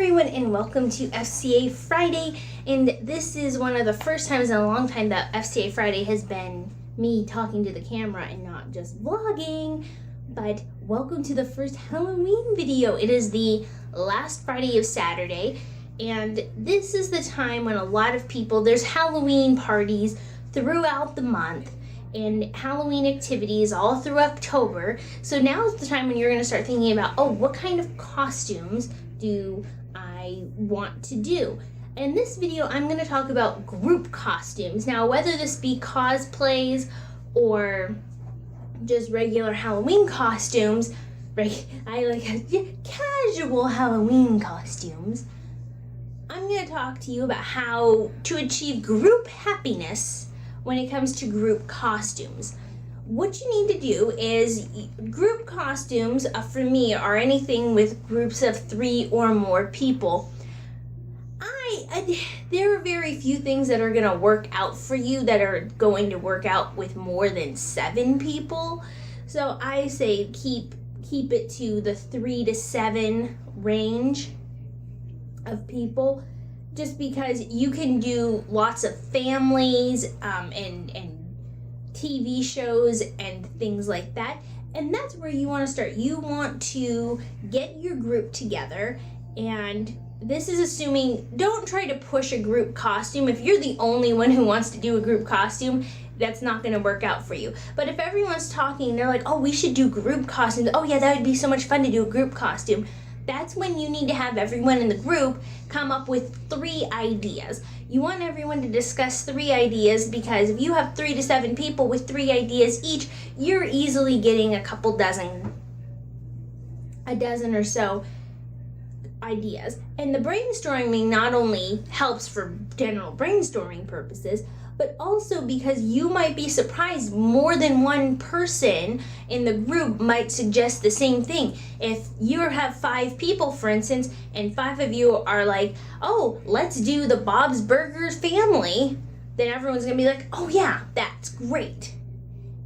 everyone, and welcome to FCA Friday. And this is one of the first times in a long time that FCA Friday has been me talking to the camera and not just vlogging. But welcome to the first Halloween video. It is the last Friday of Saturday, and this is the time when a lot of people, there's Halloween parties throughout the month and Halloween activities all through October. So now is the time when you're going to start thinking about, oh, what kind of costumes do I want to do? In this video, I'm going to talk about group costumes. Now, whether this be cosplays or just regular Halloween costumes, I like casual Halloween costumes, I'm going to talk to you about how to achieve group happiness when it comes to group costumes. What you need to do is, group costumes for me are anything with groups of 3 or more people. There are very few things that are going to work out for you that are going to work out with more than 7 people. So I say keep it to the 3 to 7 range of people, just because you can do lots of families and TV shows and things like that. And that's where you want to start. You want to get your group together, and this is assuming, don't try to push a group costume. If you're the only one who wants to do a group costume, that's not going to work out for you. But if everyone's talking, they're like, oh, we should do group costumes. Oh yeah, that would be so much fun to do a group costume. That's when you need to have everyone in the group come up with 3 ideas. You want everyone to discuss 3 ideas, because if you have 3 to 7 people with 3 ideas each, you're easily getting a dozen or so ideas. And the brainstorming not only helps for general brainstorming purposes, but also because you might be surprised more than one person in the group might suggest the same thing. If you have 5 people, for instance, and 5 of you are like, oh, let's do the Bob's Burgers family, then everyone's gonna be like, oh yeah, that's great.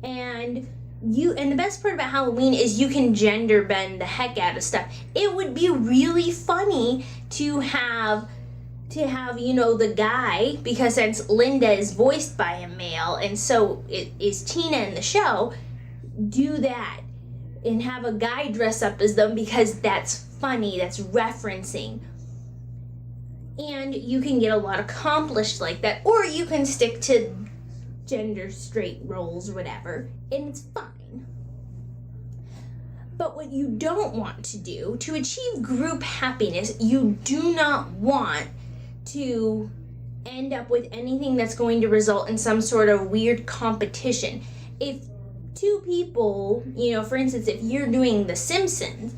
And the best part about Halloween is you can gender bend the heck out of stuff. It would be really funny to have the guy, because since Linda is voiced by a male and so is Tina in the show, do that and have a guy dress up as them, because that's funny, that's referencing. And you can get a lot accomplished like that, or you can stick to gender straight roles or whatever, and it's fine. But what you don't want to do to achieve group happiness, you do not want to end up with anything that's going to result in some sort of weird competition. If 2 people, for instance, if you're doing The Simpsons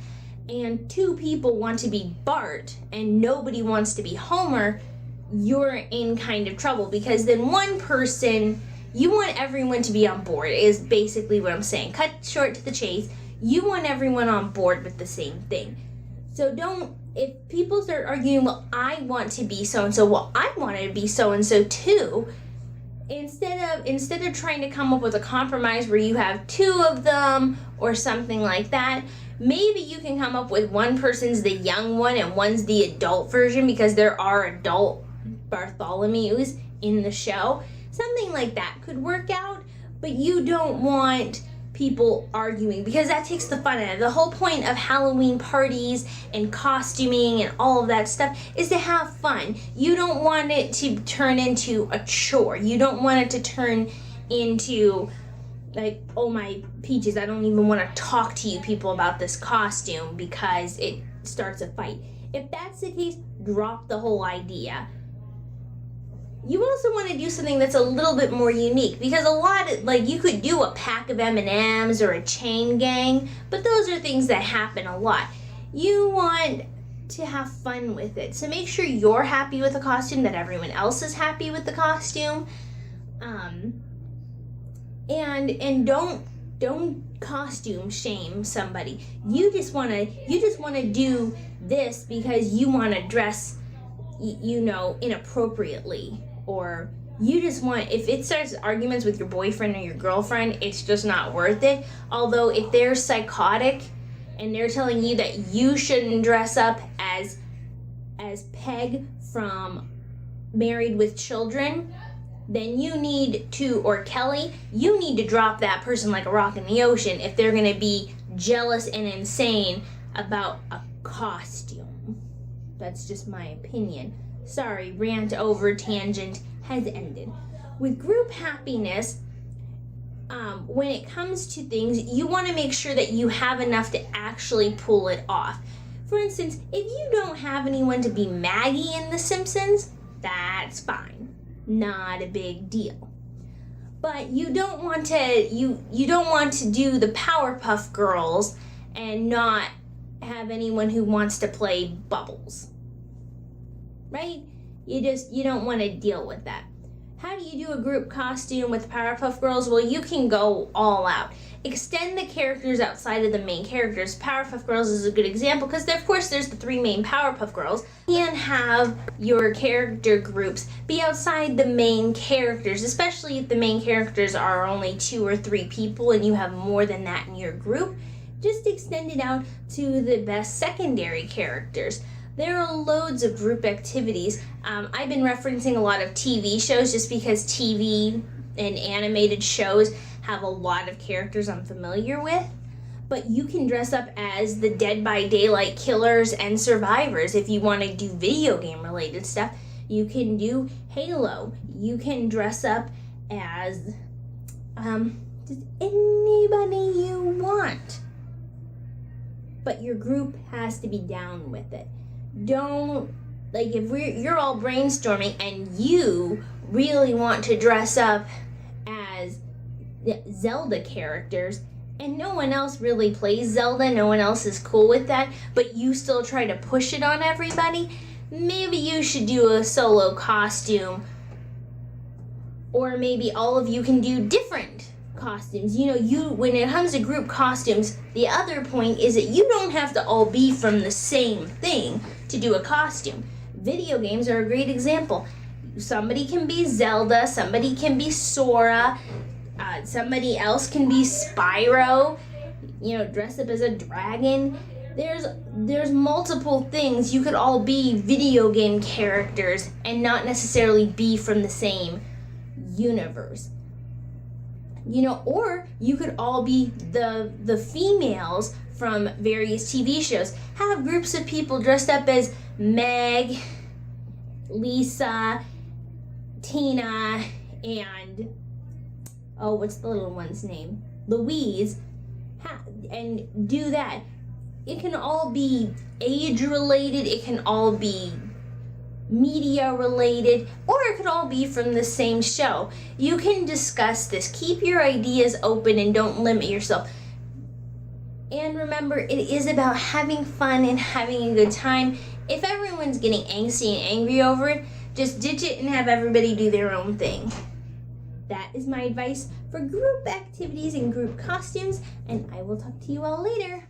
and 2 people want to be Bart and nobody wants to be Homer, you're in kind of trouble, because then one person, you want everyone to be on board, is basically what I'm saying. Cut short to the chase. You want everyone on board with the same thing. So if people start arguing, well, I want to be so-and-so, well, I want to be so-and-so too, instead of trying to come up with a compromise where you have 2 of them or something like that, maybe you can come up with one person's the young one and one's the adult version, because there are adult Bartholomews in the show. Something like that could work out, but you don't want people arguing, because that takes the fun out of it. The whole point of Halloween parties and costuming and all of that stuff is to have fun. You don't want it to turn into a chore. You don't want it to turn into like, oh my peaches, I don't even want to talk to you people about this costume, because it starts a fight. If that's the case, drop the whole idea. You also want to do something that's a little bit more unique, because you could do a pack of M&Ms or a chain gang, but those are things that happen a lot. You want to have fun with it, so make sure you're happy with the costume, that everyone else is happy with the costume, and don't costume shame somebody. You just want to do this because you want to dress inappropriately. Or you just want, if it starts arguments with your boyfriend or your girlfriend, it's just not worth it. Although if they're psychotic and they're telling you that you shouldn't dress up as as Peg from Married with Children, then you need to, or Kelly, you need to drop that person like a rock in the ocean if they're going to be jealous and insane about a costume. That's just my opinion. Sorry, rant over, tangent has ended. With group happiness, when it comes to things, you want to make sure that you have enough to actually pull it off. For instance, if you don't have anyone to be Maggie in The Simpsons, that's fine. Not a big deal. But you don't want to you don't want to do the Powerpuff Girls and not have anyone who wants to play Bubbles. Right? You don't want to deal with that. How do you do a group costume with Powerpuff Girls? Well, you can go all out. Extend the characters outside of the main characters. Powerpuff Girls is a good example because, of course, there's the 3 main Powerpuff Girls. You can have your character groups be outside the main characters, especially if the main characters are only 2 or 3 people and you have more than that in your group. Just extend it out to the best secondary characters. There are loads of group activities. I've been referencing a lot of TV shows just because TV and animated shows have a lot of characters I'm familiar with. But you can dress up as the Dead by Daylight killers and survivors if you want to do video game related stuff. You can do Halo. You can dress up as just anybody you want. But your group has to be down with it. Don't, like, if you're all brainstorming and you really want to dress up as Zelda characters and no one else really plays Zelda, no one else is cool with that, but you still try to push it on everybody, maybe you should do a solo costume, or maybe all of you can do different costumes. When it comes to group costumes, the other point is that you don't have to all be from the same thing to do a costume. Video games are a great example. Somebody can be Zelda, somebody can be Sora, somebody else can be Spyro, dress up as a dragon. There's multiple things. You could all be video game characters and not necessarily be from the same universe. Or you could all be the females from various TV shows. Have groups of people dressed up as Meg, Lisa, Tina, and what's the little one's name? Louise. And do that. It can all be age related, it can all be media related, or it could all be from the same show. You can discuss this. Keep your ideas open and don't limit yourself. And remember, it is about having fun and having a good time. If everyone's getting angsty and angry over it, just ditch it and have everybody do their own thing. That is my advice for group activities and group costumes, and I will talk to you all later.